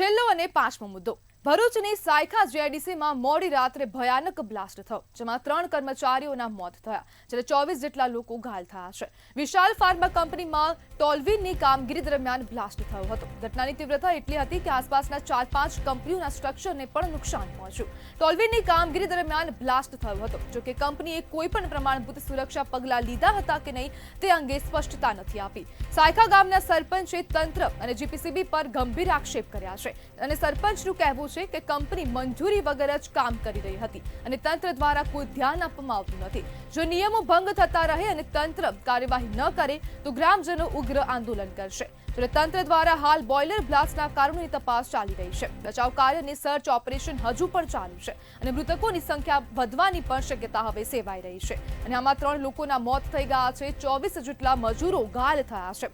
છેલ્લો અને પાંચમો મુદ્દો ભરૂચની સાયખા જીઆઈડીસીમાં મોડી રાત્રે ભયાનક બ્લાસ્ટ થયો, જેમાં 3 કર્મચારીઓના મોત થયા, જ્યારે 24 જેટલા લોકો ઘાયલ થયા છે. વિશાલ ફાર્મા કંપનીમાં ટોલવીનની કામગીરી દરમિયાન બ્લાસ્ટ થયો હતો. ઘટનાની તીવ્રતા એટલી હતી કે આસપાસના 4-5 કંપનીઓના સ્ટ્રક્ચરને પણ નુકસાન પહોંચ્યું. ટોલવીનની કામગીરી દરમિયાન બ્લાસ્ટ થયો હતો, જોકે કંપનીએ કોઈપણ પ્રમાણભૂત સુરક્ષા પગલાં લીધા હતા કે નહીં તે અંગે સ્પષ્ટતા નથી આપી. સાયખા ગામના સરપંચે તંત્ર અને જીપીસીબી પર ગંભીર આક્ષેપ કર્યા છે અને સરપંચનું કહેવું છે કે કંપની મંજૂરી વગર જ કામ કરી રહી હતી અને તંત્ર દ્વારા કોઈ ધ્યાન આપવામાં આવતું નથી. જો નિયમો ભંગ થતા રહે અને તંત્ર કાર્યવાહી ન કરે તો ગ્રામજનો ઉગ્ર આંદોલન કરશે. જ્યારે તંત્ર દ્વારા હાલ બોઇલર બ્લાસ્ટના કારણોની તપાસ ચાલી રહી છે. બચાવ કાર્ય અને સર્ચ ઓપરેશન હજુ પણ ચાલુ છે અને મૃતકોની સંખ્યા વધવાની પણ શક્યતા હવે સેવાઈ રહી છે અને આમાં 3 લોકોના મોત થઈ ગયા છે. 24 જેટલા મજૂરો ઘાયલ થયા છે.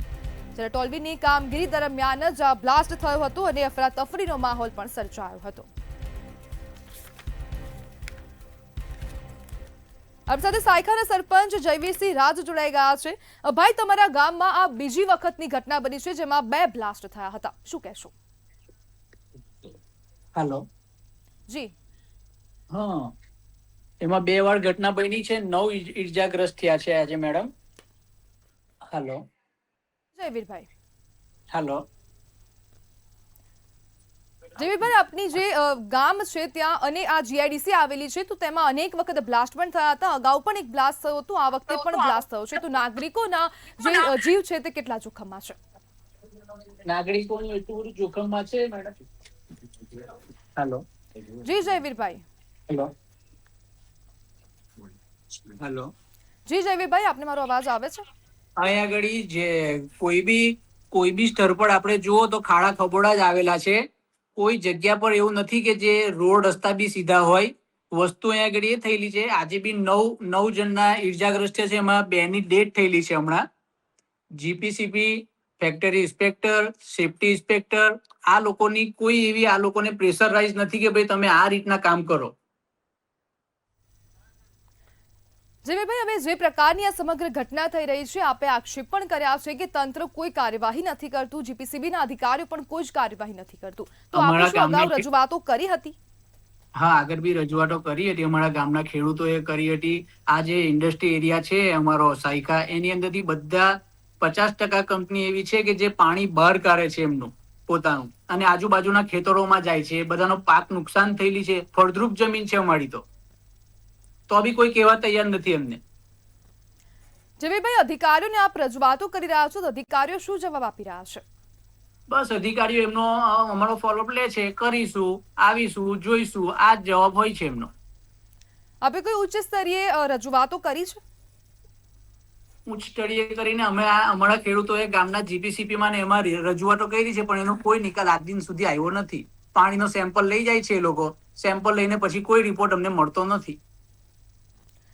જ્યારે ટોલવીનની કામગીરી દરમિયાન જ આ બ્લાસ્ટ થયો હતો અને અફરાતફરીનો માહોલ પણ સર્જાયો હતો. આપણી સાથે સાયખાના સરપંચ જયવીરસિંહ રાજ જોડાઈ ગયા છે. ભાઈ, તમારા ગામમાં આ બીજી વખતની ઘટના બની છે જેમાં 2 બ્લાસ્ટ થયા હતા, શું કહેશો? હેલો જી. હા, એમાં 2 વાર ઘટના બની છે. 9 ઈજાગ્રસ્ત થયા છે આજે madam. Hello Jayvirbhai. Hello Jayvirbhai, આપની જે ગામ છે ત્યાં અને આ જીઆઈડીસી આવેલી છે તો તેમાં અનેક વખત બ્લાસ્ટ પણ થયા હતા. અગાઉ પણ એક બ્લાસ્ટ થયો હતો, આ વખતે પણ બ્લાસ્ટ થયો છે, તો નાગરિકોના જે જીવ છે તે કેટલા જોખમમાં છે? નાગરિકોનું એટલું બધું જોખમમાં છે મેડમ. હેલો જી જયવીરભાઈ. હેલો હેલો જી જયવીરભાઈ, આપને મારો અવાજ આવે છે? અહીંયા આગળ જે કોઈ બી સ્તર પર આપણે જુઓ તો ખાડા ખબોડા જ આવેલા છે. કોઈ જગ્યા પર એવું નથી કે જે રોડ રસ્તા બી સીધા હોય. વસ્તુ અહીંયા આગળ એ થયેલી છે. આજે બી 9 જણના ઈજાગ્રસ્ત છે, એમાં 2 ની ડેથ થયેલી છે. હમણાં GPCB, factory inspector, safety inspector, આ લોકોની કોઈ એવી આ લોકોને પ્રેશરાઇઝ નથી કે ભાઈ તમે આ રીતના કામ કરો. જયવીરભાઈ, હવે જે પ્રકારની આ સમગ્ર ઘટના થઈ રહી છે, આપે આક્ષેપ પણ કર્યા છે કે તંત્ર કોઈ કાર્યવાહી નથી કરતું, જીપીસીબીના અધિકારીઓ પણ કોઈ જ કાર્યવાહી નથી કરતું, તો આપણે શું અગાઉ રજૂઆતો કરી હતી? હા, આગળ બી રજૂઆતો કરી હતી. અમારા ગામના ખેડૂતોએ કરી હતી. આ જે ઇન્ડસ્ટ્રી એરિયા છે અમારો સાયખા, એની અંદરથી બધા 50% કંપની એવી છે કે જે પાણી બહાર કાઢે છે એમનું પોતાનું, અને આજુબાજુના ખેતરોમાં જાય છે. એ બધાનો પાક નુકસાન થયેલી છે. ફળદ્રુપ જમીન છે અમારી, તો બી કોઈ કહેવા તૈયાર નથી એમને. જયવીરભાઈ, અધિકારીઓને આપ રજૂઆતો કરી રહ્યા છો તો અધિકારીઓ શું જવાબ આપી રહ્યા છે? બસ અધિકારીઓ એમનો અમારો ફોલોઅપ લે છે, કરીશું, આવીશું, જોઈશું, આ જ જવાબ હોય છે એમનો. આપે કોઈ ઉચ્ચ સ્તરીય રજૂઆતો કરી છે? ઉચ્ચ સ્તરીય કરીને અમે અમારા ખેડૂતોએ ગામના જીપીસીપી માં ને એમાં રજૂઆતો કરી છે, પણ એનો કોઈ નિકાલ આજ દિન સુધી આવ્યો નથી. પાણીનો સેમ્પલ લઈ જાય છે એ લોકો, સેમ્પલ લઈને પછી કોઈ રિપોર્ટ અમને મળતો નથી.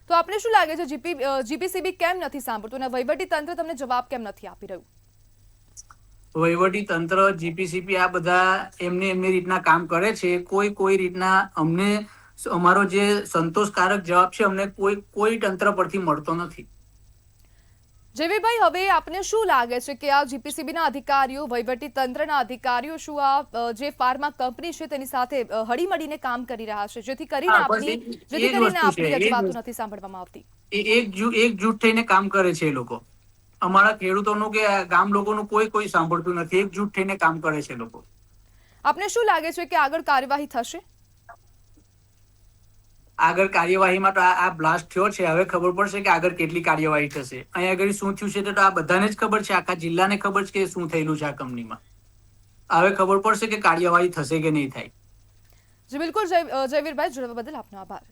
તો આપને શું લાગે છે, જીપીસીબી કેમ નથી સાંભળતું અને વહીવટી તંત્ર તમને જવાબ કેમ નથી આપી રહ્યું? વહીવટી તંત્ર, જીપીસીપી આ બધા એમની રીતના કામ કરે છે. કોઈ રીતના અમને અમારો જે સંતોષકારક જવાબ છે અમને કોઈ તંત્ર પરથી મળતો નથી. જયવીરભાઈ, હવે આપને શું લાગે છે કે આ જીપીસીબીના અધિકારીઓ, વહીવટી તંત્રના અધિકારીઓ શું આ જે ફાર્મા કંપની છે તેની સાથે હળીમળીને કામ કરી રહ્યા છે, જેથી કરીને આપણી રજૂઆતો નથી સાંભળવામાં આવતી? એકજૂટ થઈને કામ કરે છે એ લોકો. અમારા ખેડૂતોનું કે ગામ લોકોનું કોઈ સાંભળતું નથી. એકજૂટ થઈને કામ કરે છે લોકો. આપને શું લાગે છે કે આગળ કાર્યવાહી થશે? આગળ કાર્યવાહીમાં તો આ બ્લાસ્ટ થયો છે, હવે ખબર પડશે કે આગળ કેટલી કાર્યવાહી થશે. અહીંયા આગળ શું થયું છે તો આ બધાને જ ખબર છે, આખા જિલ્લાને ખબર છે કે શું થયેલું છે આ કંપનીમાં. હવે ખબર પડશે કે કાર્યવાહી થશે કે નહીં થાય. જી બિલકુલ જયવીરભાઈ, જોડવા બદલ આપનો આભાર.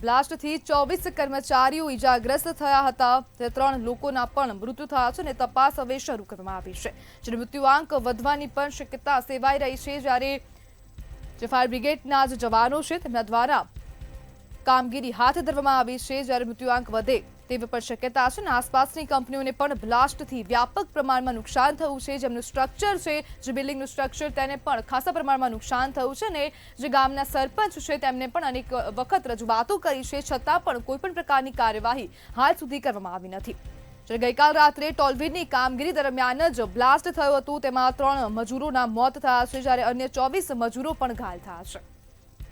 બ્લાસ્ટથી 24 કર્મચારીઓ ઈજાગ્રસ્ત થયા હતા, 3 લોકોના પણ મૃત્યુ થયા છે અને તપાસ હવે શરૂ કરવામાં આવી છે. જ્યારે મૃત્યુઆંક વધવાની પણ શક્યતા સેવાઈ રહી છે, જ્યારે જે ફાયર બ્રિગેડના જે જવાનો છે તેમના દ્વારા કામગીરી હાથ ધરવામાં આવી છે. જ્યારે મૃત્યુઆંક વધે તેવી પણ શક્યતા છે અને આસપાસની કંપનીઓને પણ બ્લાસ્ટથી વ્યાપક પ્રમાણમાં નુકસાન થયું છે. જેમનું સ્ટ્રક્ચર છે, જે બિલ્ડિંગનું સ્ટ્રક્ચર, તેને પણ ખાસા પ્રમાણમાં નુકસાન થયું છે અને જે ગામના સરપંચ છે તેમને પણ અનેક વખત રજૂઆતો કરી છે, છતાં પણ કોઈ પણ પ્રકારની કાર્યવાહી હાલ સુધી કરવામાં આવી નથી. જ્યારે ગઈકાલ રાત્રે ટોલવીરની કામગીરી દરમિયાન જ બ્લાસ્ટ થયું હતું. તેમાં 3 મજૂરોના મોત થયા છે, જ્યારે અન્ય 24 મજૂરો પણ ઘાયલ થયા છે.